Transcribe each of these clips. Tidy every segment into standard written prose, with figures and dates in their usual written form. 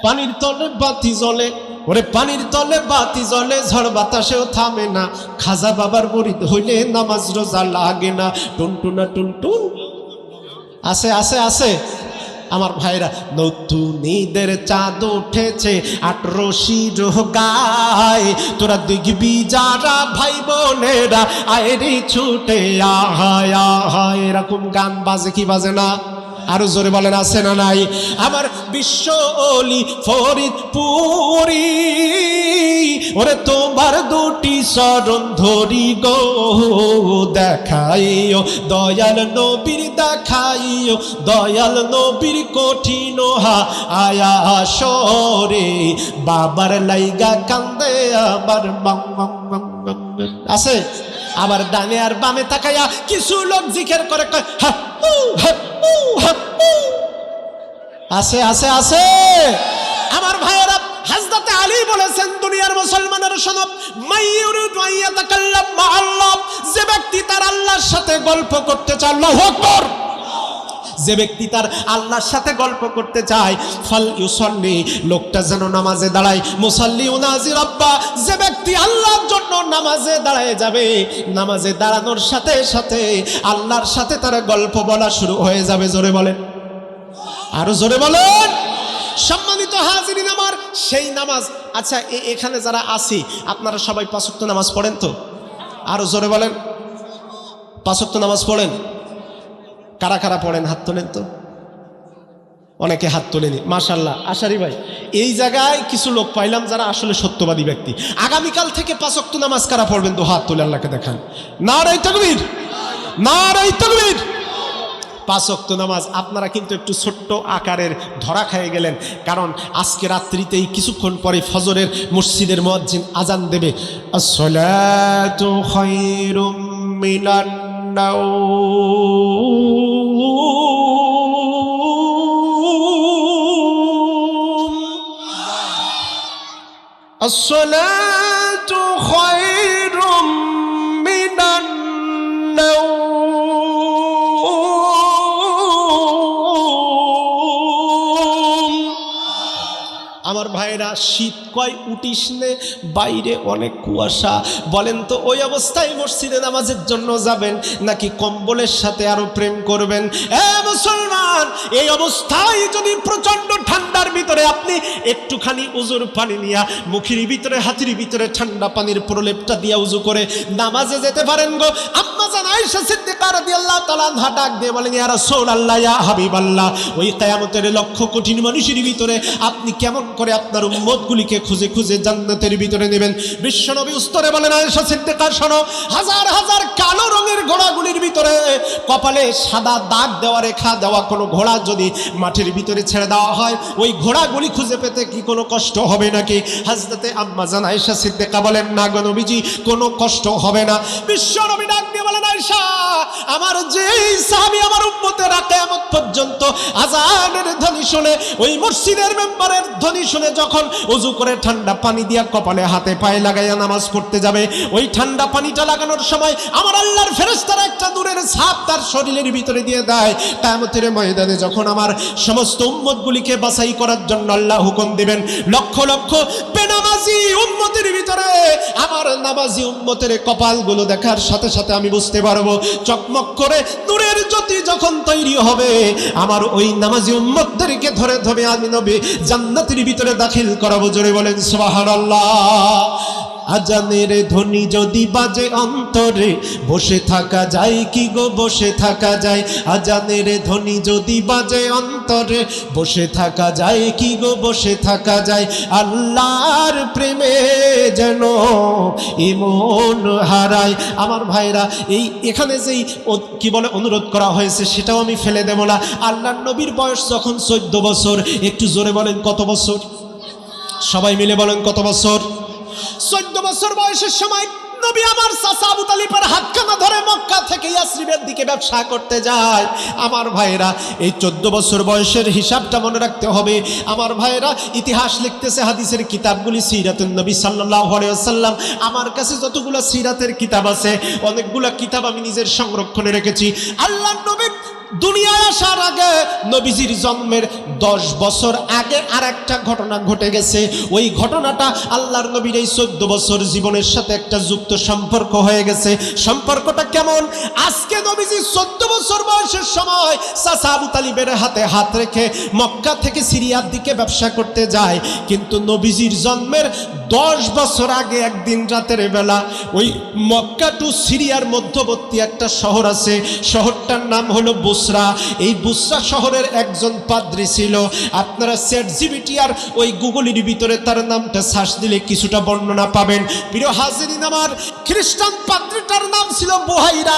পানির তলে বাতি জ্বলে, ওরে পানির তলে বাতি জ্বলে, ঝড় বাতাসেও থামে না। খাজা বাবার মুরিদ হইলে নামাজ রোজা লাগে না। টুনটুনা টুনটুন আছে আছে আছে আমার ভাইরা। নতুন ঈদের চাঁদ উঠেছে 18 গায়ে, তোরা দেখবি যারা ভাই বোনেরা আয়রে ছুটে আয় আয়। এরকম গান বাজে কি বাজে না? আরো জোরে বলেন আছে না নাই? আমার বিশ্ব ওলি ফরিদপুরি, ওরে তোমার দুটি চরণ ধরি গো, দেখাইও দয়াল নবীর, দেখাইও দয়াল নবীর কঠিন আয়া সরে, বাবার লাইগা কান্দে আবার আছে। আবার ডানে আর বামে তাকাইয়া কিছু লোক জিকির করে আছে আছে আছে আমার ভাইয়েরা। হযরত আলী বলেছেন, দুনিয়ার মুসলমানের শোনো, মাইয়ুরিদু আইয়াতাকাল্লাম মা আল্লাহ, যে ব্যক্তি তার আল্লাহর সাথে গল্প করতে চায়, আল্লাহু আকবার, যে ব্যক্তি তার আল্লাহর সাথে গল্প করতে চায়, ফাল ইউসাল্লি, লোকটা যেন নামাজে দাঁড়ায়। মুসাল্লি উনাজি রাব্বা, যে ব্যক্তি আল্লাহর জন্য নামাজে দাঁড়ায় যাবে, নামাজে দাঁড়ানোর সাথে সাথে আল্লাহর সাথে তার গল্প বলা শুরু হয়ে যাবে। জোরে বলেন, আরো জোরে বলেন। সম্মানিত হাজিরিন আমার, সেই নামাজ। আচ্ছা, এখানে যারা আছি আপনারা সবাই 5 ওয়াক্ত নামাজ পড়েন তো? আরো জোরে বলেন, 5 ওয়াক্ত নামাজ পড়েন? কারা কারা পড়েন হাত তোলেন তো? অনেকে হাত তোলেনি, মাশাআল্লাহ। আশারি ভাই, এই জায়গায় কিছু লোক পাইলাম যারা আসলে সত্যবাদী ব্যক্তি। আগামীকাল থেকে 5 ওয়াক্ত নামাজ কারা পড়বেন তো? হাত তোলে, আল্লাহকে দেখান। নারায়ে তাকবীর, নারায়ে তাকবীর। 5 ওয়াক্ত নামাজ। আপনারা কিন্তু একটু ছোট্ট আকারের ধরা খেয়ে গেলেন, কারণ আজকে রাত্রিতেই কিছুক্ষণ পরে ফজরের মসজিদের মুয়াজ্জিন আজান দেবে। আসসালাতু খায়রুম মিনান নাওম, আসসালাতু খায়রুম মিনান নাওম। আমার ভাইরা, শীত কয় উঠিস নে, বাইরে অনেক কুয়াশা। বলেন তো, ওই অবস্থায় মসজিদে নামাজের জন্য যাবেন নাকি কম্বলের সাথে আরো প্রেম করবেন? মুসলমান, এই অবস্থায় যদি প্রচন্ড ঠান্ডার ভিতরে আপনি একটুখানি উজুর পানি নিয়া মুখের ভিতরে, হাতের ভিতরে ঠান্ডা পানির প্রলেপটা দিয়া উজু করে নামাজে যেতে পারেন গো। আম্মা জান আয়েশা সিদ্দিকা রাদিয়াল্লাহু তাআলা আনহা ডাক দিয়ে বলেন, ইয়া রাসূলুল্লাহ, ইয়া হাবিবাল্লাহ, ওই কিয়ামতের লক্ষ কোটি মানুষের ভিতরে আপনি কেমন করে আপনার উম্মতগুলিকে খুঁজে খুঁজে জান্নাতের ভিতরে নেবেন? বিশ্বনবী উত্তরে বলেন, আয়েশা সিদ্দিকা শোনো, হাজার হাজার কালো রঙের ঘোড়াগুলির ভিতরে কপালে সাদা দাগ দেওয়া, রেখা দেওয়া কোনো ঘোড়া যদি মাঠের ভিতরে ছেড়ে দেওয়া হয়, ওই ঘোড়াগুলি খুঁজে পেতে কি কোনো কষ্ট হবে নাকি? হযরতে আম্মা জান আয়েশা সিদ্দিকা বলেন, না গো নবীজি, কোনো কষ্ট হবে না। বিশ্বনবী ডাক দিয়ে বলেন, আয়েশা, আমার যেই সাহাবী আমার উম্মতেরা কিয়ামত পর্যন্ত আযানের ধ্বনি শুনে, ওই মসজিদের মেম্বারের ধ্বনি শুনে যখন ওযু করে ঠান্ডা পানি দিয়া কপালে হাতে পায়ে লাগাইয়া নামাজ পড়তে যাবে, ওই ঠান্ডা পানিটা লাগানোর সময় আমার আল্লাহর ফেরেশতারা একটা নূরের ছাপ তার শরীরের ভিতরে দিয়ে দেয়। কিয়ামতের ময়দানে যখন আমার সমস্ত উম্মতগুলিকে বাছাই করার জন্য আল্লাহ হুকুম দিবেন, লক্ষ লক্ষ বেনামাজি উম্মতের ভিতরে আমার নামাজি উম্মতের কপালগুলো দেখার সাথে সাথে আমি বুঝতে পারবো, চকমক করে নূরের জ্যোতি যখন তৈরি হবে, আমার ওই নামাজি উম্মতদেরকে ধরে ধরে আমি নবী জান্নাতের ভিতরে দাখিল করাবো। জোরে বলেন সুবহানাল্লাহ। আজানের ধ্বনি যদি বাজে অন্তরে, বসে থাকা যায় কি গো, বসে থাকা যায়? আজানের ধ্বনি যদি বাজে অন্তরে, বসে থাকা যায় কি গো, বসে থাকা যায়? আল্লাহর প্রেমে যেন ইমন হারায়। আমার ভাইরা, এখানে যেই কি বলে অনুরোধ করা হয়েছে সেটাও আমি ফেলে দেব না। আল্লাহর নবীর বয়স যখন 14 বছর, একটু জোরে বলেন কত বছর? সবাই মিলে বলেন কত বছর? 14 বছর বয়সের সময় নবী আমার চাচা আবু তালিবের হাতখানা ধরে মক্কা থেকে ইয়াসরিবের দিকে ব্যবসা করতে যায়। আমার ভাইরা এই 14 বছর বয়সের হিসাবটা মনে রাখতে হবে। আমার ভাইরা ইতিহাস লিখতেছে, হাদিসের কিতাবগুলি, সিরাতুন নবী সাল্লাল্লাহু আলাইহি ওয়াসাল্লাম, আমার কাছে যতগুলো সিরাতের কিতাব আছে অনেকগুলো কিতাব আমি নিজের সংরক্ষণে রেখেছি। আল্লাহর নবী দুনিয়ায় আসার আগে নবীজির জন্মের 10 বছর আগে আর একটা ঘটনা ঘটে গেছে। ওই ঘটনাটা আল্লাহর নবীর এই 14 বছর জীবনের সাথে একটা যুক্ত সম্পর্ক হয়ে গেছে। সম্পর্কটা কেমন? আজকে নবীজি 14 বছর বয়সের সময় চাচা আবু তালিবের হাতে হাত রেখে মক্কা থেকে সিরিয়ার দিকে ব্যবসা করতে যায়, কিন্তু নবীজির জন্মের 10 বছর আগে একদিন রাতের বেলা ওই মক্কা টু সিরিয়ার মধ্যবর্তী একটা শহর আছে, শহরটার নাম হলো বুসরা। এই বুসরা শহরের একজন পাদ্রী ছিল। আপনারা চ্যাটজিপিটি আর ওই গুগলের ভিতরে তার নামটা সার্চ দিলে কিছুটা বর্ণনা পাবেন। প্রিয় হাজিরিন আমার, খ্রিস্টান পাদ্রীটার নাম ছিল বুহাইরা।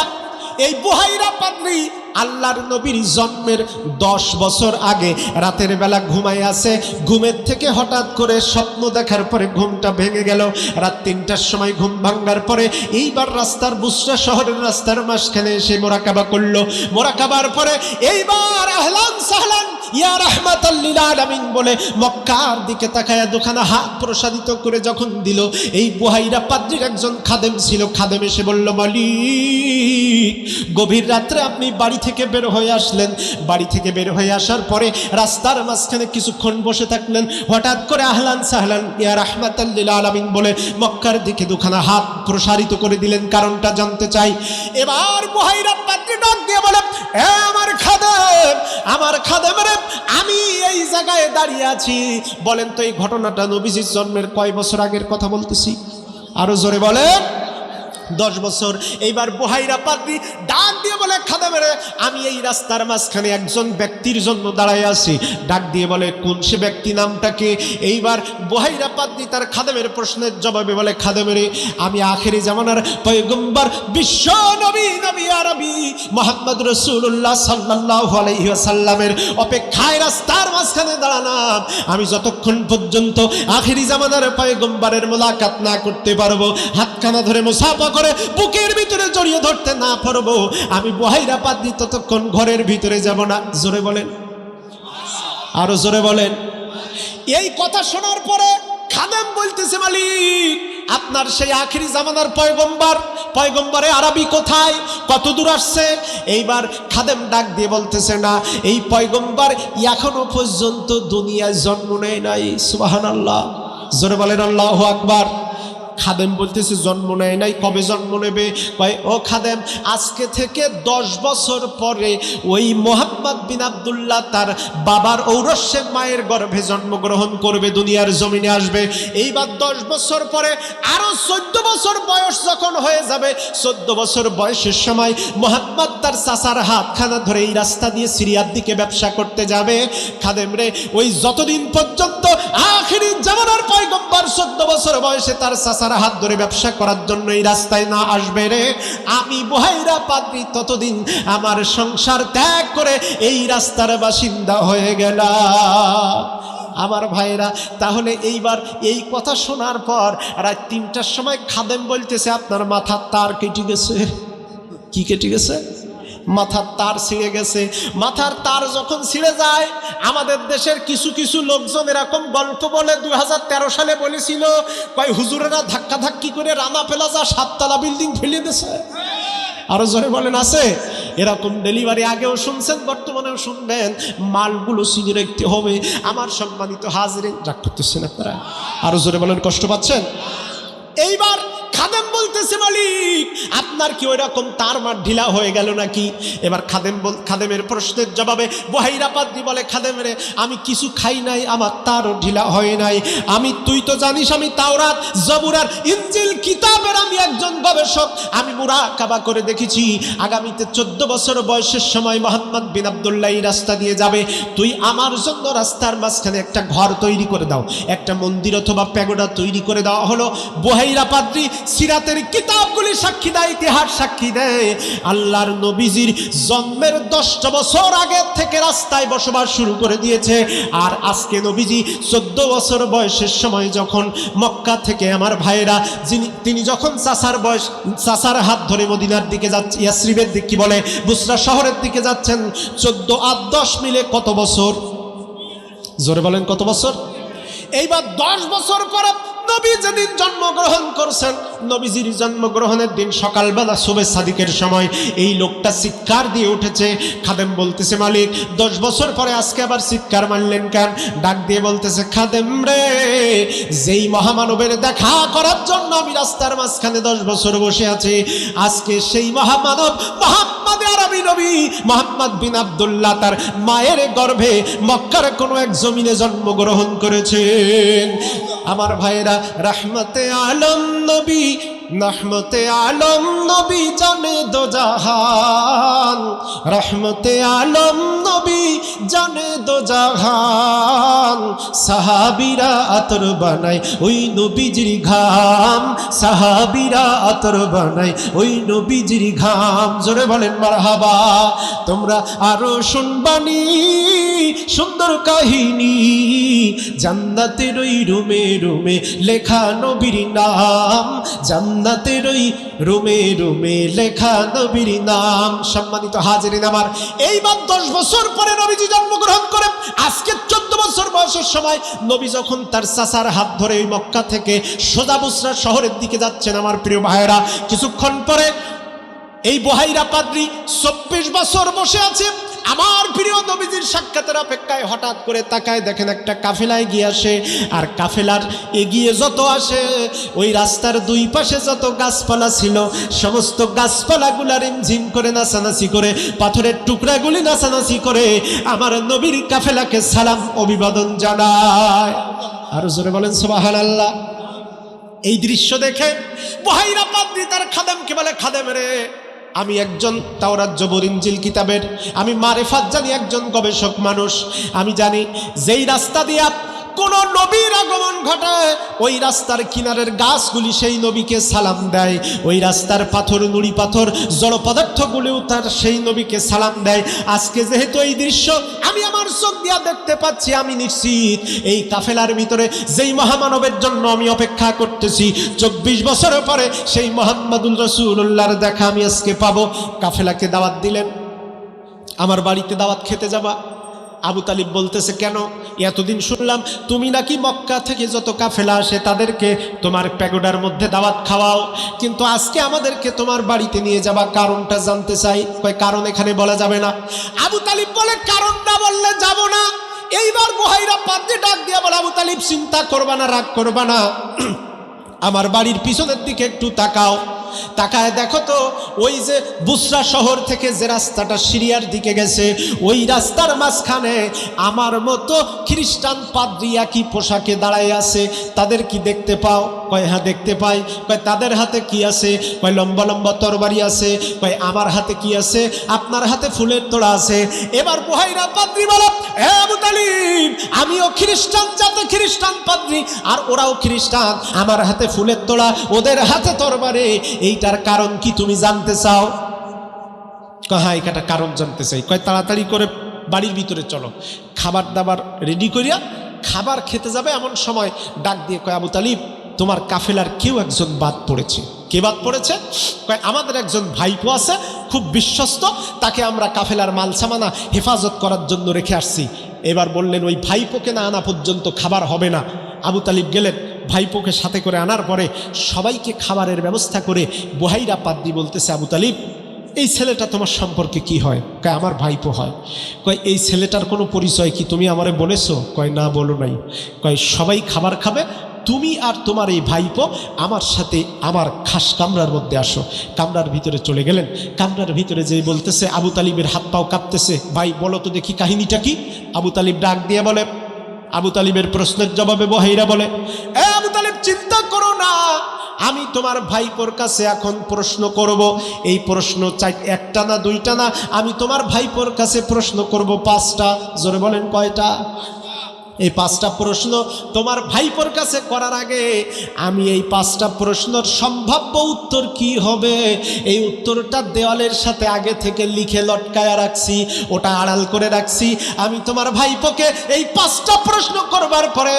এই বুহাইরা পাদ্রী আল্লাহর নবীর জন্মের 10 বছর আগে রাতের বেলা ঘুমায় আছে। ঘুমের থেকে হঠাৎ করে স্বপ্ন দেখার পরে ঘুমটা ভেঙে গেল। রাত 3টার সময় ঘুম ভাঙার পরে এইবার রাস্তার বুসরা শহরের রাস্তার মাঝখানে এসে মোরাকাবা করলো। মোরাকাবার পরে এইবার আহলান সাহলান ইয়া রাহমাতাল লিল আলামিন বলে মক্কার দিকে তাকায়া দুখানা হাত প্রসারিত করে যখন দিল, এই বুহাইরা পাদ্রীর একজন খাদেম ছিল। খাদেম এসে বলল, মালিক, গভীর রাত্রে আপনি বাড়ি থেকে বের হয়ে আসলেন। বাড়ি থেকে বের হয়ে আসার পরে রাস্তার মাঝখানে কিছুক্ষণ বসে থাকলেন। হঠাৎ করে আহলান সাহলান ইয়া রাহমাতাল লিল আলামিন বলে মক্কার দিকে দুখানা হাত প্রসারিত করে দিলেন। কারণটা জানতে চাই। এবার বুহাইরা পাদ্রী ডাক দিয়ে বলে, আমার খাদেম, আমার খাদেমের, আমি এই জায়গায় দাঁড়িয়ে আছি। বলেন তো এই ঘটনাটা নবীজির জন্মের কয় বছর আগের কথা বলতেছি? আরো জোরে বলেন। 10 বছর। এইবার বুহাইরা পাদ্রী ডাক দিয়ে বলে, খাদেমের, আমি এই রাস্তার মাঝখানে একজন ব্যক্তির জন্য দাঁড়ায় আছি। ডাক দিয়ে বলে, কোন সে ব্যক্তি, নামটা কে? এইবার বুহাইরা পাদ্রী তার খাদেমের প্রশ্নের জবাবে বলে, খাদেমের, আমি আখেরি জামানার পয়গম্বর বিশ্ব নবী, নবী আরবি মুহাম্মদ রাসূলুল্লাহ সাল্লাল্লাহু আলাইহি ওয়াসাল্লামের অপেক্ষায় রাস্তার মাঝখানে দাঁড়ালাম। আমি যতক্ষণ পর্যন্ত আখেরি জামানার পয়গম্বরের মুলাকাত না করতে পারবো, হাতখানা ধরে মুসাফা করে বুকের ভিতরে জড়িয়ে ধরতে না পারবো, আমি বুহাইরা পাদ্রী ততক্ষণ ঘরের ভিতরে যাব না। জোরে বলেন, আরো জোরে বলেন। এই কথা শোনার পরে খাদেম বলতেছে, মালিক, আপনার সেই আখেরি জামানার পয়গম্বর, পয়গম্বরে আরবি কোথায়, কত দূর আসছে? এইবার খাদেম ডাক দিয়ে বলতেছে, না, এই পয়গম্বর এখনো পর্যন্ত দুনিয়ায় জন্ম নেয় নাই। সুবহানাল্লাহ, জোরে বলেন আল্লাহু আকবার। খাদেম বলতেছে, জন্ম নেয় নাই, কবে জন্ম নেবে? কয়, ও খাদেম, আজকে থেকে 10 বছর পরে ওই মুহাম্মদ বিন আব্দুল্লাহ তার বাবার ঔরস্যে মায়ের গর্ভে জন্মগ্রহণ করবে, দুনিয়ার জমিনে আসবে। এইবার 10 বছর পরে আরো 14 বছর বয়স যখন হয়ে যাবে, 14 বছর বয়সের সময় মুহাম্মদ তার চাচার হাতখানা ধরে এই রাস্তা দিয়ে সিরিয়ার দিকে ব্যবসা করতে যাবে। খাদেম রে, ওই যতদিন পর্যন্ত আখিরি জামানার পয়গম্বর 14 বছর বয়সে তার চাচার হাত ধরে ব্যবসা করার জন্য এই রাস্তায় না আসবে রে, আমি বুহাইরা পাদ্রী ততদিন আমার সংসার ত্যাগ করে এই রাস্তার বাসিন্দা হয়ে গেলাম। আমার ভাইরা, তাহলে এইবার এই কথা শোনার পর রাত 3টার সময় খাদেম বলতেছে, আপনার মাথার তার কেটে গেছে। কি কেটে গেছে? মাথার তার ছিঁড়ে গেছে। মাথার তার যখন ছিঁড়ে যায়, আমাদের দেশের কিছু কিছু লোকজন এরকম গল্প বলে, 2013 সালে বলেছিল, কয় হুজুরেরা ধাক্কা ধাক্কি করে রানা প্লাজা 7 তলা বিল্ডিং ফেলে দিয়েছে। আরো জোরে বলেন, আছে? এরকম ডেলিভারি আগেও শুনছেন, বর্তমানেও শুনবেন। মালগুলো চিনে রাখতে হবে। আমার সম্মানিত হাজিরিন, রাগ করতেছেন আপনারা? আরো জোরে বলেন, কষ্ট পাচ্ছেন? এইবার খাদেম বলতেছে, মালিক, আপনার কি ওই রকম তার মার ঢিলা হয়ে গেল নাকি? এবার খাদেমের প্রশ্নের জবাবে বুহাইরা পাদ্রী বলে, খাদেমের, আমি কিছু খাই নাই, আমার তারও ঢিলা হয় নাই। তুই তো জানিস আমি তাওরাত, জবুর আর ইনজিল কিতাবের আমি একজন গবেষক। আমি মুরাকাবা করে দেখেছি, আগামীতে 14 বছর বয়সের সময় মুহাম্মদ বিন আব্দুল্লাহ এই রাস্তা দিয়ে যাবে। তুই আমার জন্য রাস্তার মাঝখানে একটা ঘর তৈরি করে দাও, একটা মন্দির অথবা প্যাগোডা তৈরি করে দেওয়া হলো। বুহাইরা পাদ্রী সিরাতের কিতাবগুলি সাক্ষী দেয়, ইতিহাস সাক্ষী দেয়, আল্লাহর নবীজির জন্মের 10 বছর আগে থেকে রাস্তায় বসবাস শুরু করে দিয়েছে। আর আজকে নবীজি 14 বছর বয়সের সময় যখন মক্কা থেকে আমার ভাইরা তিনি যখন চাচার হাত ধরে মদিনার দিকে যাচ্ছে, ইয়াসরিবের দিকে বলে বুসরা শহরের দিকে যাচ্ছেন, 14 আর 10 মিলে কত বছর? জোরে বলেন কত বছর? এইবার 10 বছর পরে নবী যেদিন জন্মগ্রহণ করছেন, নবীজির জন্মগ্রহণের দিন সকালবেলা সুবে সাদিকের সময় এই লোকটা চিৎকার দিয়ে উঠেছে। খাদেম বলতেছে, মালিক 10 বছর পরে আজকে আবার চিৎকার মারলেন কেন? ডাক দিয়ে বলতেছে, খাদেম রে, যেই মহামানবের দেখা করার জন্য আমি রাস্তার মাঝখানে 10 বছর বসে আছি, আজকে সেই মহামানব মুহাম্মদ আরবি নবী মুহাম্মদ বিন আব্দুল্লাহ তার মায়ের গর্ভে মক্কার কোনো এক জমিনে জন্মগ্রহণ করেছেন। আমার ভাইরা, রহমতে আলম নবী, রহমতে আলম নবী জানে দো জাহান, রহমতে আলম নবী জানে দো জাহান, সাহাবীরা আতর বানায় ওই নবীজির ঘাম, সাহাবীরা আতর বানায় ওই নবীজির ঘাম। জোরে বলেন মারহাবা। তোমরা আরো শুনবানি সুন্দর কাহিনী, জান্নাতের ওই রুমে রুমে লেখা নবীর নাম, জান্নাতের ওই রুমে রুমে লেখা নবীর নাম। সম্মানিত হাজিরিন আমার, এইবার 10 বছর পরে নবীজি জন্মগ্রহণ করে আজকে 14 বছর বয়সের সময় নবী যখন তার চাচার হাত ধরে ওই মক্কা থেকে সোজা বুসরা শহরের দিকে যাচ্ছেন, আমার প্রিয় ভাইয়েরা, কিছুক্ষণ পরে এই বহাইরা পাদ্রী 24 বছর বসে আছে আমার প্রিয় নবীজির সাক্ষাতের অপেক্ষায়। হঠাৎ করে তাকায়, দেখেন একটা কাফেলা এগিয়ে আসে, আর কাফেলার এগিয়ে যত আসে ওই রাস্তার 2 পাশে যত গাছপালা ছিল সমস্ত গাছপালাগুলা রিমঝিম করে নাচানাচি করে, পাথরের টুকরাগুলি নাচানাচি করে আমার নবীর কাফেলাকে সালাম অভিবাদন জানায়। আর জোরে বলেন সুবহানাল্লাহ। এই দৃশ্য দেখে বহাইরা পাদ্রী তার খাদেমকে বলে, খাদেম রে, আমি একজন তাওরাত জবুর ইনজিল কিতাবের আমি মারিফাত জানি, একজন গবেষক মানুষ, আমি জানি যেই রাস্তা দিয়া কোন নবীর আগমন ঘটে ওই রাস্তার কিনারের গাছগুলি সেই নবীকে সালাম দেয়, ওই রাস্তার পাথর, নুড়ি পাথর, জড় পদার্থগুলিও তার সেই নবীকে সালাম দেয়। আজকে যেহেতু এই দৃশ্য আমি আমার চোখ দিয়া দেখতে পাচ্ছি, আমি নিশ্চিত এই কাফেলার ভিতরে যেই মহামানবের জন্য আমি অপেক্ষা করতেছি 24 বছর পরে সেই মুহাম্মাদুর রাসূলুল্লাহর দেখা আমি আজকে পাবো। কাফেলাকে দাওয়াত দিলেন, আমার বাড়িতে দাওয়াত খেতে যাবা। আবু তালিব বলতেছে, কেন? এতদিন শুনলাম তুমি নাকি মক্কা থেকে যত কাফেলা আসে তাদেরকে তোমার প্যাগোডার মধ্যে দাওয়াত খাওয়াও, কিন্তু আজকে আমাদেরকে তোমার বাড়িতে নিয়ে যাবা, কারণটা জানতে চাই। কয় কারণ এখানে বলা যাবে না। আবু তালিব বলে, কারণ না বললে যাব না। এইবার বহাইরা পাদ্রী ডাক দিয়া বলে, আবু তালিব চিন্তা করবা না, রাগ করবা না, আমার বাড়ির পিছনের দিকে একটু তাকাও, তাকায় দেখো তো ওই যে বুসরা শহর থেকে যে রাস্তাটা সিরিয়ার দিকে গেছে ওই রাস্তার মাঝখানে আমার মতো খ্রিস্টান পাদ্রী একই পোশাকে দাঁড়ায় আছে, তাদের কি দেখতে পাও? কয় হ্যাঁ দেখতে পাই। কয় তাদের হাতে কি আছে? কয় লম্বা লম্বা তরবারি আছে। কয় আমার হাতে কি আছে? আপনার হাতে ফুলের তোড়া আছে। এবার বহাইরা পাদ্রী বলে, হে আবু তালিব, আমিও খ্রিস্টান জাতে খ্রিস্টান পাদ্রী, আর ওরাও খ্রিস্টান, আমার হাতে ফুলের তোড়া, ওদের হাতে তরবারি, এইটার কারণ কি তুমি জানতে চাও? কয় হ্যাঁ, এটা কারণ জানতে চাই। কয় তাড়াতাড়ি করে বাড়ির ভিতরে চলো, খাবার দাবার রেডি করিয়া খাবার খেতে যাবে। এমন সময় ডাক দিয়ে কয়, আবু তালিব, তোমার কাফেলার কেউ একজন বাদ পড়েছে। কে বাদ পড়েছে? কয় আমাদের একজন ভাইপো আছে, খুব বিশ্বস্ত, তাকে আমরা কাফেলার মাল সামানা হেফাজত করার জন্য রেখে আসছি। এবার বললেন, ওই ভাইপোকে না আনা পর্যন্ত খাবার হবে না। আবু তালিব গেলেন, ভাইপোকে সাথে করে আনার পরে সবাইকে খাবারের ব্যবস্থা করে বহাইরা পাদ্রী বলতেছে, আবু তালিব, এই ছেলেটা তোমার সম্পর্কে কি হয়? কয় আমার ভাইপো হয়। কয় এই ছেলেটার কোনো পরিচয় কি তুমি আমারে বলেছো? কয় না, বলো নাই। কয় সবাই খাবার খাবে, তুমি আর তোমার এই ভাইপো আমার সাথে আমার খাস কামরার মধ্যে আসো। কামরার ভিতরে চলে গেলেন। কামরার ভিতরে যেই বলতেছে, আবু তালিবের হাত পাও কাঁপতেছে, ভাই বলো তো দেখি কাহিনীটা কি? আবু তালিব ডাক দিয়ে বলে, আবু তালিবের প্রশ্নের জবাবে বহাইরা বলে, এ আবু তালিব, চিন্তা করো না, আমি তোমার ভাইপোর কাছে এখন প্রশ্ন করব। এই প্রশ্ন একটা না দুইটা না, আমি তোমার ভাইপোর কাছে প্রশ্ন করব 5টা। জোরে বলেন কয়টা? এই 5টা প্রশ্ন তোমার ভাইপোর কাছে করার আগে আমি এই 5টা প্রশ্নের সম্ভাব্য উত্তর কি হবে এই উত্তরটা দেওয়ালের সাথে আগে থেকে লিখে লটকায়া রাখছি, ওটা আড়াল করে রাখছি। আমি তোমার ভাইপোকে এই 5টা প্রশ্ন করবার পরে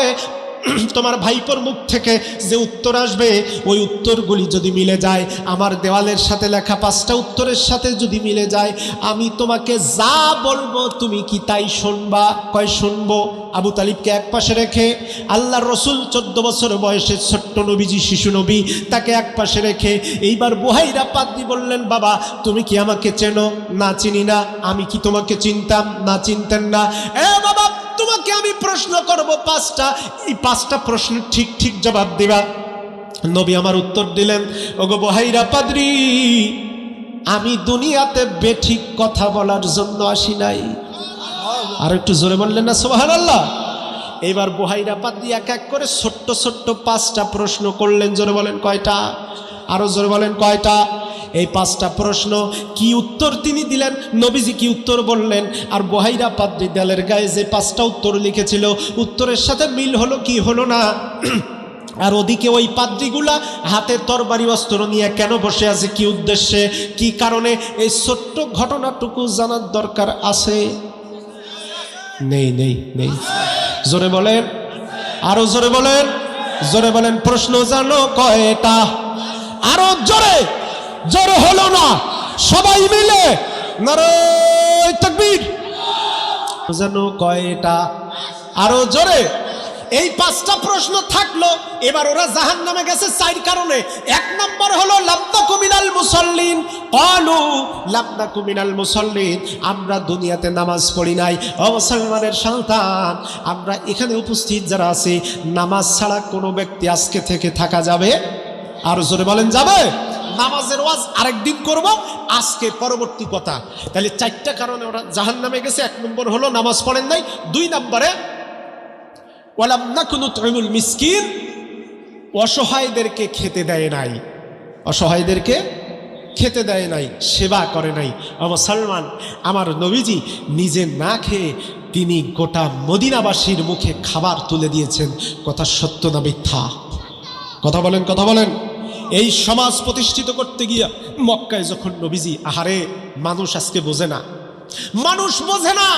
তোমার ভাইপোর মুখ থেকে যে উত্তর আসবে ওই উত্তরগুলি যদি মিলে যায়, আমার দেওয়ালের সাথে লেখা 5টা উত্তরের সাথে যদি মিলে যায়, আমি তোমাকে যা বলবো তুমি কি তাই শুনবা? কয় শুনবো। আবু তালিবকে এক পাশে রেখে আল্লাহর রসুল 14 বছর বয়সে ছোট্ট নবীজি, শিশু নবী, তাকে এক পাশে রেখে এইবার বুহাইরা পাদ্রী বললেন, বাবা তুমি কি আমাকে চেনো? না চিনি না। আমি কি তোমাকে চিনতাম? না চিনতেন না। বাবা তোমাকে আমি প্রশ্ন করব 5টা, এই 5টা প্রশ্ন ঠিক ঠিক জবাব দিবা। নবী আমার উত্তর দিলেন, ওগো বুহাইরা পাদ্রী, আমি দুনিয়াতে বেঠিক কথা বলার জন্য আসি নাই। আর একটু জোরে বললেন না সুবহানাল্লাহ? এবার বুহাইরা পাদ্রী এক এক করে ছোট্ট ছোট্ট 5টা প্রশ্ন করলেন। জোরে বলেন কয়টা? আরো জোরে বলেন কয়টা? এই 5টা প্রশ্ন কি উত্তর তিনি দিলেন, নবীজি কি উত্তর বললেন, আর বুহাইরা পাদ্রী দেয়ালের গায়ে যে 5টা উত্তর লিখেছিল উত্তরের সাথে মিল হলো কি হলো না। আর ওদিকে ওই পাদ্রীগুলা হাতে তরবারি অস্ত্র নিয়ে কেন বসে আছে, কি উদ্দেশ্যে, কি কারণে, এই ছোট্ট ঘটনাটুকু জানার দরকার আছে? নেই নেই নেই। জোরে বলেন, আরো জোরে বলেন, জোরে বলেন। প্রশ্ন জানো কয়টা? আরো জোরে। জোরে হলো না, সবাই মিলে নারায়ে তাকবীর। জানো কয়টা? আরো জোরে। এই 5টা প্রশ্ন থাকলো। এবার ওরা জাহান্নামে গেছে 4 কারণে। 1 নম্বর হলো লামনাকু মিনাল মুসাল্লিন, ক্বালু লামনাকু মিনাল মুসাল্লিন, আমরা দুনিয়াতে নামাজ পড়ি নাই। ও মুসলমানের সন্তান, আমরা এখানে উপস্থিত যারা আছি, নামাজ ছাড়া কোনো ব্যক্তি আজকে থেকে থাকা যাবে? আর জোরে বলেন যাবে? নামাজের ওয়াজ আরেকদিন করব, আজকে পরবর্তী কথা। তাহলে 4টা কারণে ওরা জাহান্নামে গেছে। 1 নম্বর হলো নামাজ পড়েন নাই। 2 নম্বরে ওয়ালাম নাকুনু নুতঈমুল মিসকিন, অসহায়দেরকে খেতে দেয় নাই, অসহায়দেরকে খেতে দেয় নাই, সেবা করে নাই। ও মুসলমান, আমার নবীজি নিজে না খেয়ে তিনি গোটা মদিনাবাসীর মুখে খাবার তুলে দিয়েছেন। কথা সত্য না মিথ্যা? কথা বলেন, কথা বলেন। এই সমাজ প্রতিষ্ঠিত করতে গিয়া মক্কায় যখন নবীজি, আহারে মানুষ আজকে বোঝে না, মানুষ বোঝে না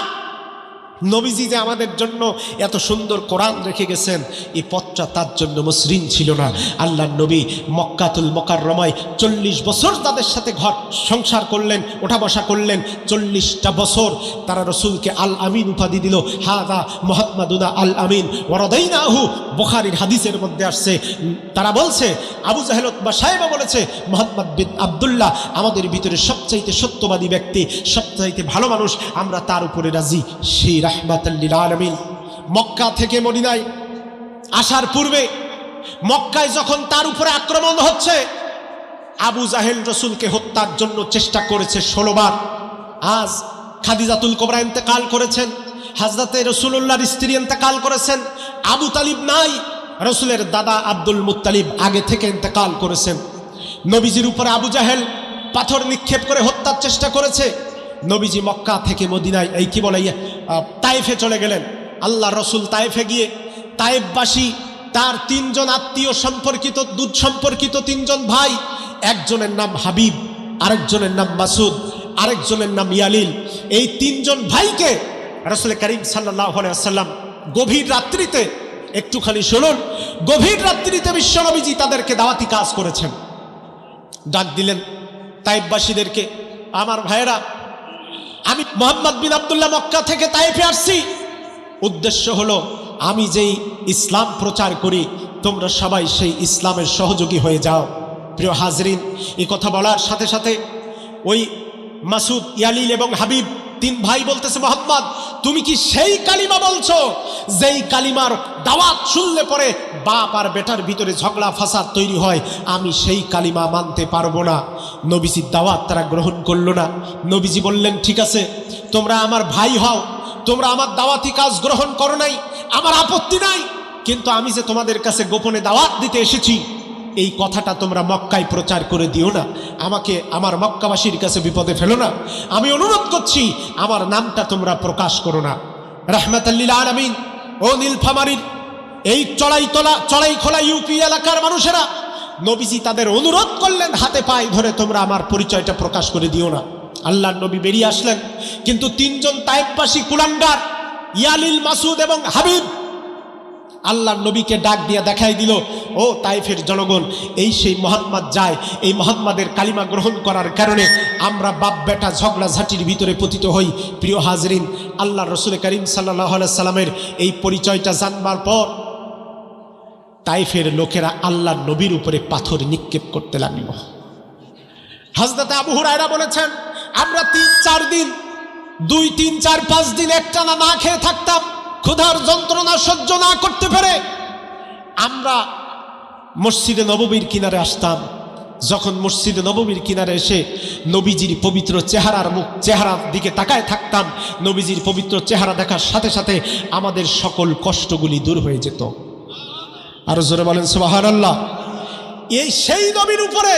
নবীজি যে আমাদের জন্য এত সুন্দর কোরআন রেখে গেছেন, এই পথটা তার জন্য মসৃণ ছিল না। আল্লাহর নবী মক্কাতুল মুকাররমায় 40 বছর তাদের সাথে ঘর সংসার করলেন, ওঠা বসা করলেন। 40টা বছর তারা রসুলকে আল আমিন উপাধি দিল। হাদা মুহাম্মাদুনা আল আমিন ওয়ারাদাইনাহু, বুখারীর হাদিসের মধ্যে আসছে। তারা বলছে, আবু জাহেল বা সাহেবা বলেছে, মুহাম্মদ বিন আব্দুল্লাহ আমাদের ভিতরে সবচাইতে সত্যবাদী ব্যক্তি, সবচাইতে ভালো মানুষ, আমরা তার উপরে রাজি। সেই রাহমাতাল লিল আলামিন মক্কা থেকে মদিনায় আসার পূর্বে, মক্কায় যখন তার উপরে আক্রমণ হচ্ছে, আবু জাহেল রসুলকে হত্যার জন্য চেষ্টা করেছে 16 বার। আজ খাদিজাতুল কুবরা ইন্তেকাল করেছেন, হযরতে রাসূলুল্লাহর স্ত্রী ইন্তেকাল করেছেন, আবু তালিব নাই, রসুলের দাদা আব্দুল মুত্তালিব আগে থেকে ইন্তেকাল করেছেন। নবীজির উপরে আবু জাহেল পাথর নিক্ষেপ করে হত্যার চেষ্টা করেছে। নবীজি মক্কা থেকে মদিনায়, এই কি বলে, তায়েফে চলে গেলেন। আল্লাহ রসুল তায়েফে গিয়ে তায়েফবাসী তার 3 জন আত্মীয় সম্পর্কিত, দুধ সম্পর্কিত 3 জন ভাই, একজনের নাম হাবিব, আরেকজনের নাম মাসুদ, আরেকজনের নাম ইয়ালিল, এই 3 জন ভাইকে রাসূল করিম সাল্লাল্লাহু আলাইহি ওয়াসাল্লাম গভীর রাত্রিতে, একটুখানি শুনুন, গভীর রাত্রিতে বিশ্বনবীজি তাদেরকে দাওয়াতি কাজ করেছেন। ডাক দিলেন তায়েফবাসীদেরকে, আমার ভাইয়েরা, আমি মুহাম্মদ বিন আব্দুল্লাহ মক্কা থেকে তায়েফে আসছি। উদ্দেশ্য হলো আমি যেই ইসলাম প্রচার করি, তোমরা সবাই সেই ইসলামের সহযোগী হয়ে যাও। প্রিয় হাজরিন, এই কথা বলার সাথে সাথে ওই মাসুদ, ইয়ালিল এবং হাবিব 3 ভাই বলতেছে, মুহাম্মদ তুমি কি সেই কালিমা বলছো যেই কালিমার দাওয়াত শুনলে পরে বাপ আর বেটার ভিতরে ঝগড়া ফাসাদ তৈরি হয়? আমি সেই কালিমা মানতে পারবো না। নবীজির দাওয়াত তারা গ্রহণ করলো না। নবীজি বললেন, ঠিক আছে, তোমরা আমার ভাই হও, তোমরা আমার দাওয়াতি কাজ গ্রহণ করো নাই, আমার আপত্তি নাই, কিন্তু আমি যে তোমাদের কাছে গোপনে দাওয়াত দিতে এসেছি, এই কথাটা তোমরা মক্কায় প্রচার করে দিও না, আমাকে আমার মক্কাবাসীর কাছে বিপদে ফেলো না। আমি অনুরোধ করছি, আমার নামটা তোমরা প্রকাশ করো না। রাহমাতাল লিল আলামিন ও নীলফামারীর এই চড়াইখোলা ইউপি এলাকার মানুষেরা, নবীজি তাদের অনুরোধ করলেন, হাতে পায়ে ধরে তোমরা আমার পরিচয়টা প্রকাশ করে দিও না। আল্লাহর নবী বেরিয়ে আসলেন, কিন্তু তিনজন তায়েফবাসী কুলাঙ্গার ইয়ালিল, মাসুদ এবং হাবিব আল্লাহর নবীকে ডাক দিয়ে দেখাই দিল, ও তাইফের জনগণ, এই সেই মোহাম্মদ যায়, এই মোহাম্মদের কালিমা গ্রহণ করার কারণে আমরা বাপ বেটা ঝগড়াঝাটির ভিতরে পতিত হই। প্রিয় হাজরিন, আল্লাহ রসুল করিম সাল্লাল্লাহু আলাইহি সাল্লামের এই পরিচয়টা জানবার পর তাইফের লোকেরা আল্লাহর নবীর উপরে পাথর নিক্ষেপ করতে লাগল। হযরত আবু হুরায়রা বলেছেন, আমরা 3-4 দিন 2-3-4-5 দিন একটানা না খেয়ে থাকতাম, ক্ষুধার যন্ত্রণা সহ্য না করতে পেরে আমরা মসজিদে নববীর কিনারে আসতাম। যখন মসজিদে নববীর কিনারে এসে নবীজির পবিত্র চেহারার দিকে তাকায় থাকতাম, নবীজির পবিত্র চেহারা দেখার সাথে সাথে আমাদের সকল কষ্টগুলি দূর হয়ে যেত। আরো জোরে বলেন সুবহানাল্লাহ। এই সেই নবীর উপরে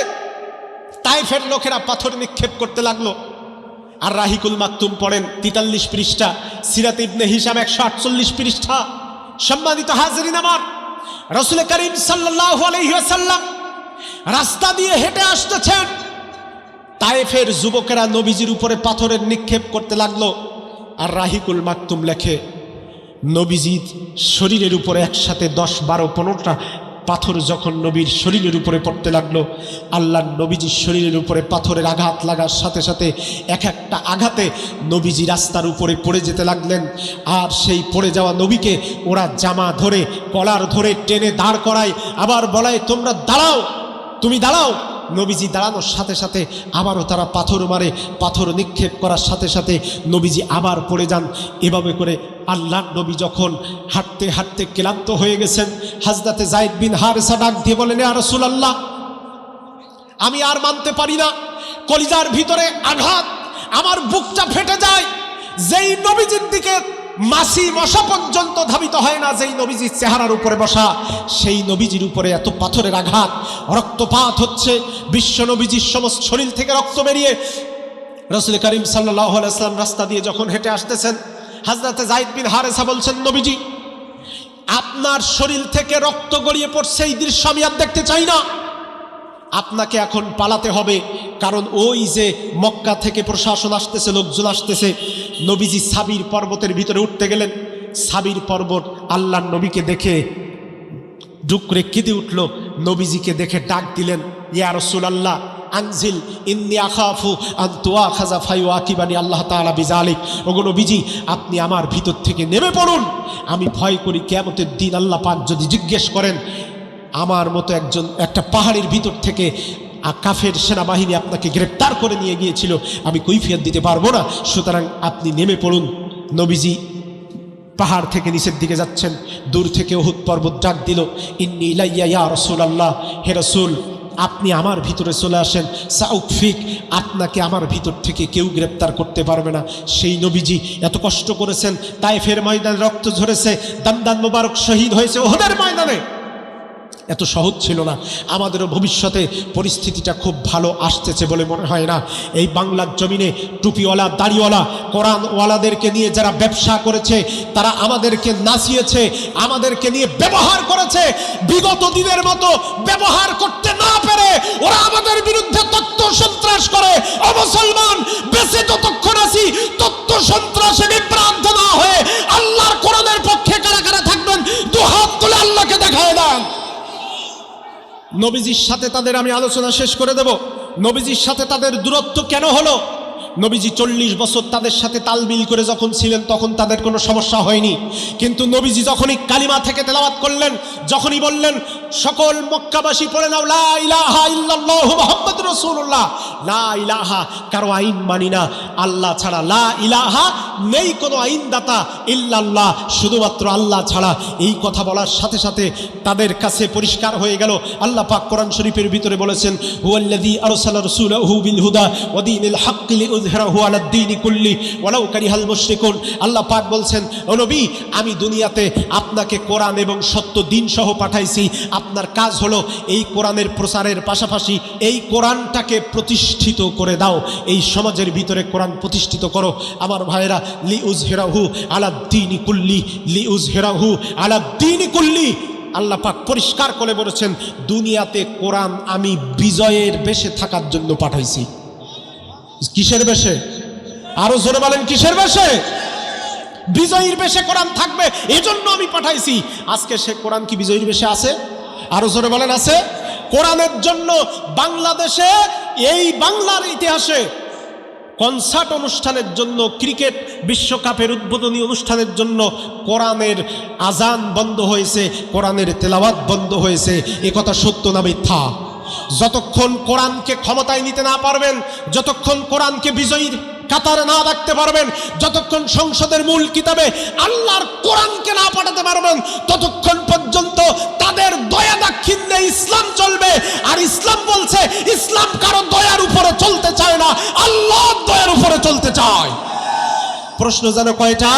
তাইফের লোকেরা পাথর নিক্ষেপ করতে লাগলো। আর রাহিকুল মাকতুম পড়েন 43 পৃষ্ঠা, সিরাত ইবনে হিশাম 148 পৃষ্ঠা। সম্মানিত হাজরিন আমার, রাসূল করিম সাল্লাল্লাহু আলাইহি ওয়াসাল্লাম রাস্তা দিয়ে হেঁটে আসতেছেন, তায়েফের যুবকেরা নবীজির উপরে পাথরের নিক্ষেপ করতে লাগলো। আর রাহিকুল মাকতুম লেখে, নবীজির শরীরের উপরে একসাথে 10-12-15টা পাথর যখন নবীর শরীরের উপরে পড়তে লাগলো, আল্লাহর নবীজির শরীরের উপরে পাথরের আঘাত লাগার সাথে সাথে এক একটা আঘাতে নবীজি রাস্তার উপরে পড়ে যেতে লাগলেন। আর সেই পড়ে যাওয়া নবীকে ওরা জামা ধরে, কলার ধরে টেনে দাঁড় করায়, আবার বলায়, তোমরা দাঁড়াও, তুমি দাঁড়াও। নবীজি দাঁড়ানোর সাথে সাথে আবারও তারা পাথর মারে, পাথর নিক্ষেপ করার সাথে সাথে নবীজি আবার পড়ে যান। এভাবে করে আল্লাহর নবী যখন হাঁটতে হাঁটতে ক্লান্ত হয়ে গেছেন, হযরতে যায়েদ বিন হারেসা ডাক দিয়ে বলেন, ইয়া রাসূলুল্লাহ, আমি আর মানতে পারি না, কলিজার ভিতরে আঘাত, আমার বুকটা ফেটে যায়। যেই নবীজির দিকে মাছি মশা পর্যন্ত ধাবিত হয় না, যেই নবীজির চেহারার উপরে বসা, সেই নবীজির উপরে এত পাথরের আঘাত, রক্তপাত হচ্ছে, বিশ্ব নবীজির সমস্ত শরীর থেকে রক্ত বেরিয়ে রাসূল করিম সাল্লাল্লাহু আলাইহি ওয়াসাল্লাম রাস্তা দিয়ে যখন হেঁটে আসতেছেন, হযরতে যায়েদ বিন হারেসা বলছেন, নবীজি, আপনার শরীর থেকে রক্ত গড়িয়ে পড়ছে, এই দৃশ্য আমি আর দেখতে চাই না, আপনাকে এখন পালাতে হবে। কারণ ওই যে মক্কা থেকে প্রশাসন আসতেছে, লোকজন আসতেছে। নবীজি সাবির পর্বতের ভিতরে উঠতে গেলেন। সাবির পর্বত আল্লাহর নবীকে দেখে ডুকরে কেঁদে উঠল। নবীজিকে দেখে ডাক দিলেন, ইয়া রাসূলুল্লাহ, আনজিল ইন্নী আখাফু আন তুআখাযা ফায়ুআকিবানি আল্লাহ তাআলা বিযালিক। ওগো নবীজি, আপনি আমার ভিতর থেকে নেমে পড়ুন, আমি ভয় করি কিয়ামতের দিন আল্লাহ পাক যদি জিজ্ঞেস করেন, আমার মতো একটা পাহাড়ের ভিতর থেকে কাফের সেনাবাহিনী আপনাকে গ্রেপ্তার করে নিয়ে গিয়েছিল, আমি কৈফিয়ত দিতে পারবো না, সুতরাং আপনি নেমে পড়ুন। নবীজি পাহাড় থেকে নিচের দিকে যাচ্ছেন, দূর থেকে উহুদ পর্বত ডাক দিল, ইন্নী ইলাইয়া ইয়া রাসূলুল্লাহ, হে রাসূল, আপনি আমার ভিতরে চলে আসেন, সাউকফিক, আপনাকে আমার ভিতর থেকে কেউ গ্রেপ্তার করতে পারবে না। সেই নবীজি এত কষ্ট করেছেন, তায়েফের ময়দানে রক্ত ঝরেছে, দামদান মোবারক শহীদ হয়েছে ওহদের ময়দানে, এত সহজ ছিল না। আমাদেরও ভবিষ্যতে পরিস্থিতিটা খুব ভালো আসতেছে বলে মনে হয় না। এই বাংলার জমিনে টুপিওয়ালা, দাড়িওয়ালা, কোরআনওয়ালাদেরকে নিয়ে যারা ব্যবসা করেছে, তারা আমাদেরকে নাচিয়েছে, আমাদেরকে নিয়ে ব্যবহার করেছে। বিগত দিনের মতো ব্যবহার করতে না পেরে ওরা আমাদের বিরুদ্ধে তথ্য সন্ত্রাস করে। ও মুসলমান, বেঁচে যতক্ষণ আছি তথ্য সন্ত্রাসে বিভ্রান্ত না হয়ে আল্লাহর কোরআনের পক্ষে কারা কারা থাকবেন, দুহাত তুলে আল্লাহকে দেখায় দেন। নবীজির সাথে তাদের আমি আলোচনা শেষ করে দেব। নবীজির সাথে তাদের দূরত্ব কেন হলো? নবীজি 40 বছর তাদের সাথে তালমিল করে যখন ছিলেন, তখন তাদের কোনো সমস্যা হয়নি। কিন্তু নবীজি যখনই কালিমা থেকে তেলাওয়াত করলেন, যখনই বললেন সকল মক্কাবাসী পড়ে নাও লা ইলাহা ইল্লাল্লাহু মুহাম্মাদুর রাসূলুল্লাহ, লা ইলাহা, কারো আইন মানি না আল্লাহ ছাড়া, লা ইলাহা, নেই কোনো আইনদাতা ইল্লাল্লাহ, শুধুমাত্র আল্লাহ ছাড়া, এই কথা বলার সাথে সাথে তাদের কাছে পরিষ্কার হয়ে গেল। আল্লাহ পাক কোরআন শরীফের ভিতরে বলেছেন, হুয়াল্লাযী আরসালা রাসূলাহু বিল হুদা ওয়া দীনিল হাক্কি লিইয়ুযহিরাহু আলাদ দীনি কুল্লি ওয়ালাউ কারিহাল মুশরিকুন। আল্লাহ পাক বলছেন, ও নবী, আমি দুনিয়াতে আপনাকে কোরআন এবং সত্য দিন সহ পাঠাইছি। আপনার কাজ হলো এই কোরআনের প্রচারের পাশাপাশি এই কোরআনটাকে প্রতিষ্ঠিত করে দাও, এই সমাজের ভিতরে কোরআন প্রতিষ্ঠিত করো। আমার ভাইয়েরা, লিউজহিরাহু আলাদ-দীনি কুল্লি, লিউজহিরাহু আলাদ-দীনি কুল্লি। আল্লাহ পাক পরিষ্কার করে বলেছেন, দুনিয়াতে কোরআন আমি বিজয়ের বেশে থাকার জন্য পাঠাইছি। কিসের বেশে? আরো জোরে বলেন, কিসের বেশে? বিজয়ীর বেশে কোরআন থাকবে, এজন্য আমি পাঠাইছি। আজকে সে কোরআন কি বিজয়ীর বেশে আছে? আরো জোরে বলেন, আছে? কোরআনের জন্য বাংলাদেশে, এই বাংলার ইতিহাসে কনসার্ট অনুষ্ঠানের জন্য, ক্রিকেট বিশ্বকাপের উদ্বোধনী অনুষ্ঠানের জন্য কোরআনের আজান বন্ধ হয়েছে, কোরআনের তেলাওয়াত বন্ধ হয়েছে। এ কথা সত্য না মিথ্যা? যতক্ষণ কোরআনকে ক্ষমতায় নিতে না পারবেন, যতক্ষণ কোরআনকে বিজয়ীর কাতারে না রাখতে পারবেন, যতক্ষণ সংসদের মূল কিতাবে আল্লাহর কোরআনকে না পাঠাতে পারবেন, ততক্ষণ পর্যন্ত তাদের দয়া দাক্ষিণ্যে ইসলাম চলবে। আর ইসলাম বলছে, ইসলাম কারো দয়ার উপরে চলতে চায় না, আল্লাহর দয়ার উপরে চলতে চায়। প্রশ্ন জানো কয়টা?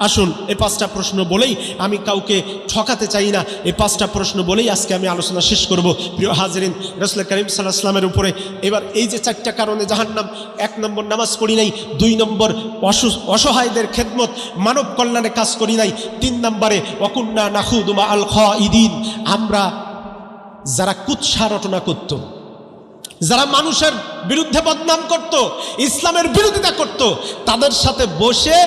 আসুন এই 5টা প্রশ্ন বলেই, আমি কাউকে ঠকাতে চাই না, এই 5টা প্রশ্ন বলেই আজকে আমি আলোচনা শেষ করব। প্রিয় হাজরিন, রাসূল করিম সাল্লাল্লাহু আলাইহি ওয়াসাল্লামের উপরে এবার এই যে 4টা কারণে জাহান্নাম: 1 নম্বর নামাজ পড়ি নাই, 2 নম্বর অসহায়দের খেদমত মানব কল্যাণে কাজ করি নাই, 3 নম্বরে ওয়াকুন্না নাখুদু মা আল খাইদিন, আমরা যারা কুৎসা রটনা করত, যারা মানুষের বিরুদ্ধে বদনাম করত, ইসলামের বিরোধিতা করত, তাদের সাথে বসে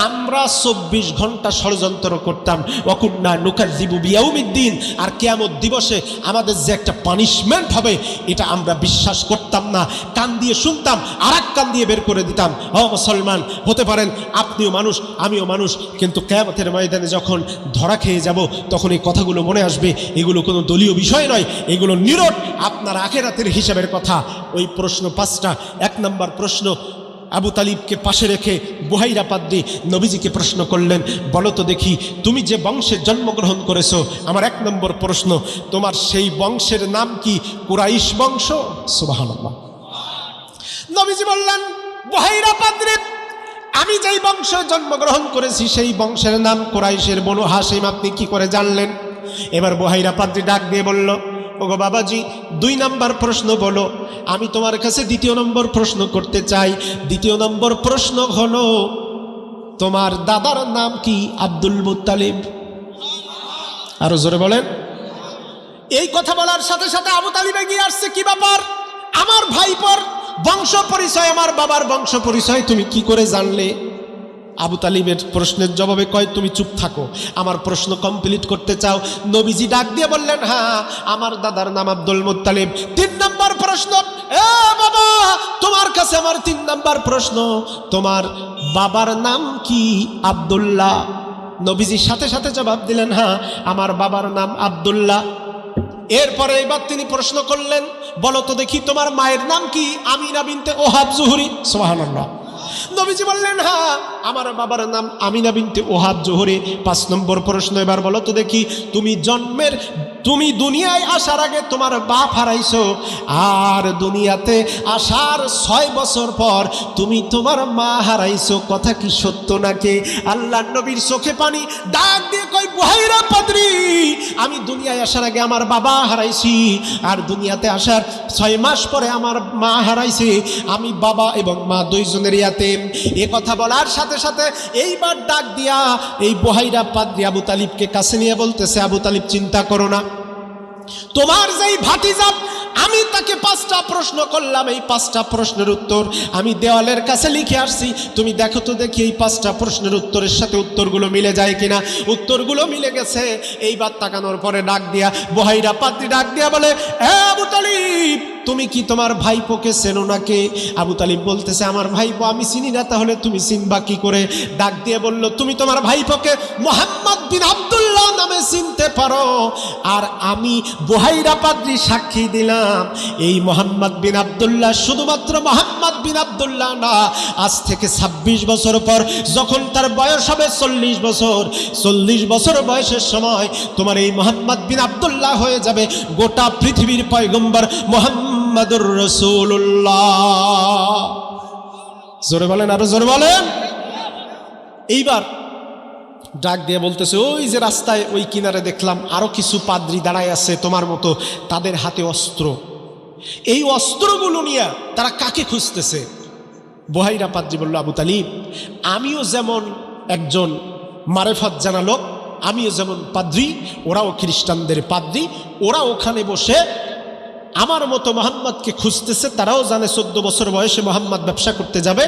আমরা 24 ঘন্টা ষড়যন্ত্র করতাম। ওয়াকুন্না নুকাযযিবু বিয়াউমিদ্দিন, আর কিয়ামত দিবসে আমাদের যে একটা পানিশমেন্ট হবে এটা আমরা বিশ্বাস করতাম না। কান দিয়ে শুনতাম, আর এক কান দিয়ে বের করে দিতাম। ও মুসলমান, হতে পারেন আপনিও মানুষ, আমিও মানুষ, কিন্তু কিয়ামতের ময়দানে যখন ধরা খেয়ে যাব, তখন এই কথাগুলো মনে আসবে। এগুলো কোনো দলীয় বিষয় নয়, এগুলো নিরট আপনার আখিরাতের হিসাবের কথা। ওই প্রশ্ন 5টা। 1 নম্বর প্রশ্ন, আবু তালিবকে পাশে রেখে বুহাইরা পাদ্রী নবীজিকে প্রশ্ন করলেন, বলো তো দেখি, তুমি যে বংশে জন্মগ্রহণ করেছো, আমার 1 নম্বর প্রশ্ন, তোমার সেই বংশের নাম কি কুরাইশ বংশ? সুবহানাল্লাহ। নবীজি বললেন, বুহাইরা পাদ্রী, আমি যেই বংশে জন্মগ্রহণ করেছি সেই বংশের নাম কুরাইশের বনু হাশিম। আপনি কি করে জানলেন? এবার বুহাইরা পাদ্রী ডাক দিয়ে বলল, ওগো বাবাজি, 2 নম্বর প্রশ্ন বলো। আমি তোমার কাছে 2য় নম্বর প্রশ্ন করতে চাই। 2য় নম্বর প্রশ্ন হলো, তোমার দাদার নাম কি? Abdul Muttalib. আরো জোরে বলেন। এই কথা বলার সাথে সাথে আবু তালিব এগিয়ে আসছে, কি ব্যাপার? আমার ভাইপোর বংশ পরিচয়, আমার বাবার বংশ পরিচয় তুমি কি করে জানলে? আবু তালিবের প্রশ্নের জবাবে কয়, তুমি চুপ থাকো, আমার প্রশ্ন কমপ্লিট করতে চাও? নবীজি ডাক দিয়ে বললেন, হ্যাঁ, আমার দাদার নাম আব্দুল মুত্তালিব। 3 নম্বর প্রশ্ন, এ বাবা, তোমার কাছে আমার 3 নম্বর প্রশ্ন, তোমার বাবার নাম কি? আব্দুল্লাহ। নবীজি সাথে সাথে জবাব দিলেন, হ্যাঁ, আমার বাবার নাম আব্দুল্লাহ। এরপরে এবার তিনি প্রশ্ন করলেন, বলো তো দেখি, তোমার মায়ের নাম কি? আমিনা বিনতে ওহাব জুহরি। সুবহানাল্লাহ। নবীজি বললেন, হ্যাঁ, আমার বাবার নাম আমিনা বিনতে ওহাব জোহরি। 5 নম্বর প্রশ্ন, এবার বলো তো দেখি, তুমি দুনিয়ায় আসার আগে তোমার বাপ হারাইছো, আর দুনিয়াতে আসার 6 বছর পর তুমি তোমার মা হারাইছো, কথা কি সত্য নাকি? আল্লাহর নবীর চোখে পানি, ডাক দিয়ে কই, বুহাইরা পাদ্রী, আমি দুনিয়ায় আসার আগে আমার বাবা হারাইছি, আর দুনিয়াতে আসার 6 মাস পরে আমার মা হারাইছে। আমি বাবা এবং মা 2 জনের ইয়াতীম। এ কথা বলার সাথে সাথে এইবার ডাক দিয়া এই বুহাইরা পাদ্রী আবু তালিবকে কাছে নিয়ে বলতেছে, আবু তালিব, চিন্তা করো না, তোমার যেই ভাতিজা, আমি তাকে 5টা প্রশ্ন করলাম, এই 5টা প্রশ্নের উত্তর আমি দেওয়ালের কাছে লিখে আসছি, তুমি দেখো তো দেখি এই 5টা প্রশ্নের উত্তরের সাথে উত্তরগুলো মিলে যায় কিনা। উত্তরগুলো মিলে গেছে। এইবার তাকানোর পরে ডাক দিয়া বুহাইরা পাদ্রী ডাক দিয়া বলে, আবু তালিব, তুমি কি তোমার ভাইপোকে চেনো নাকি? আবু তালিব বলতেছে, আমার ভাইপো আমি চিনি না। তাহলে তুমি চিনবা কি করে? ডাক দিয়ে বলল, তুমি তোমার ভাইপোকে মুহাম্মদ বিন আব্দুল্লাহ নামে চিনতে পারো, আর আমি বুহাইরা পাদ্রী সাক্ষী দিলাম, এই মুহাম্মদ বিন আব্দুল্লাহ শুধুমাত্র মুহাম্মদ বিন আব্দুল্লাহ না, আজ থেকে 26 বছর পর যখন তার বয়স হবে 40 বছর, 40 বছর বয়সের সময় তোমার এই মুহাম্মদ বিন আব্দুল্লাহ হয়ে যাবে গোটা পৃথিবীর পয়গম্বর মুহাম্মদুর রাসূলুল্লাহ। জোরে বলেন, আরো জোরে বলেন। এইবার ডাক দিয়ে বলতেছে, ওই যে রাস্তায় ওই কিনারে দেখলাম আরো কিছু পাদ্রী দাঁড়ায় আছে তোমার মতো, তাদের হাতে অস্ত্র। এই অস্ত্রগুলো নিয়ে তারা কাকে খুঁজতেছে? বুহাইরা পাদ্রী বলল, আবু তালিব, আমিও যেমন একজন মারেফত জানা লোক, আমিও যেমন পাদ্রী, ওরাও খ্রিস্টানদের পাদ্রী, ওরা ওখানে বসে আমার মতো মোহাম্মদকে খুঁজতেছে, তারাও জানে 14 বছর বয়সে মোহাম্মদ ব্যবসা করতে যাবে,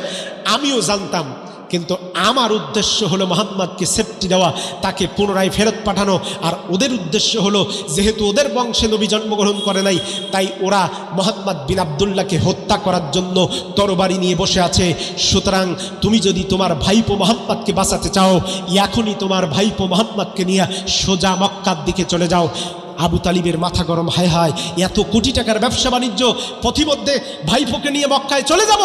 আমিও জানতাম, কিন্তু আমার উদ্দেশ্য হলো মোহাম্মদকে সেফটি দেওয়া, তাকে পুনরায় ফেরত পাঠানো। আর ওদের উদ্দেশ্য হলো, যেহেতু ওদের বংশে নবী জন্মগ্রহণ করে নাই, তাই ওরা মোহাম্মদ বিন আবদুল্লাহকে হত্যা করার জন্য তরবারি নিয়ে বসে আছে। সুতরাং তুমি যদি তোমার ভাইপো মোহাম্মদকে বাঁচাতে চাও, এখনই তোমার ভাইপো মোহাম্মদকে নিয়ে সোজা মক্কার দিকে চলে যাও। আবু তালিবের মাথা গরম, হায় হায়, এত কোটি টাকার ব্যবসা বাণিজ্য, পথিমধ্যে ভাইপোকে নিয়ে মক্কায় চলে যাব।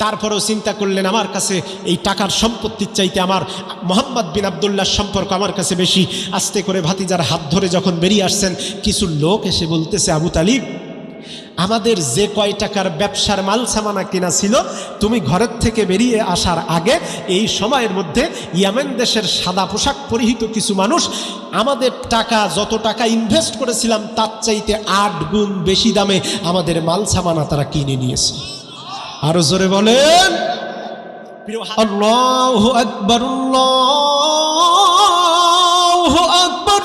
তারপরেও চিন্তা করলেন, আমার কাছে এই টাকার সম্পত্তির চাইতে আমার মোহাম্মদ বিন আবদুল্লাহর সম্পর্ক আমার কাছে বেশি। আস্তে করে ভাতিজার হাত ধরে যখন বেরিয়ে আসছেন, কিছু লোক এসে বলতেছে, আবু তালিব, আমাদের যে কয় টাকার ব্যবসার মাল সামানা কিনা ছিল, তুমি ঘরের থেকে বেরিয়ে আসার আগে এই সময়ের মধ্যে ইয়েমেন দেশের সাদা পোশাক পরিহিত কিছু মানুষ আমাদের টাকা, যত টাকা ইনভেস্ট করেছিলাম তার চাইতে 8 গুণ বেশি দামে আমাদের মাল সামানা তারা কিনে নিয়েছে। আরো জোরে বলেন, আল্লাহু আকবার, আল্লাহু আকবার,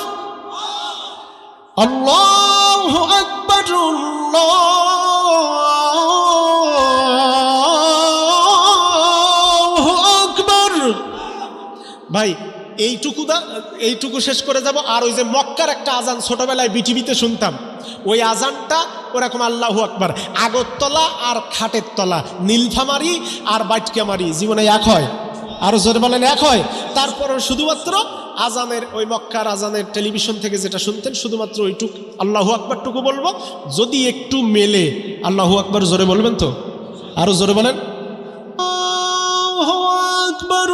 আল্লাহু আকবার, আল্লাহু আকবার। ভাই এইটুকু শেষ করে যাব। আর ওই যে মক্কার একটা আজান ছোটবেলায় বিটিভিতে শুনতাম, ওই আজানটা ওরকম, আল্লাহু আকবার, আগরতলা আর খাটের তলা, নীলফামারি আর বাইটকামারি জীবনে এক হয়। আরো জোরে বলেন, এক হয়। তারপর শুধুমাত্র আজানের, ওই মক্কার আজানের টেলিভিশন থেকে যেটা শুনতেন, শুধুমাত্র ওইটুক আল্লাহু আকবারটুকু বলবো, যদি একটু মেলে আল্লাহু আকবার জোরে বলবেন তো? আরো জোরে বলেন, আল্লাহু আকবার।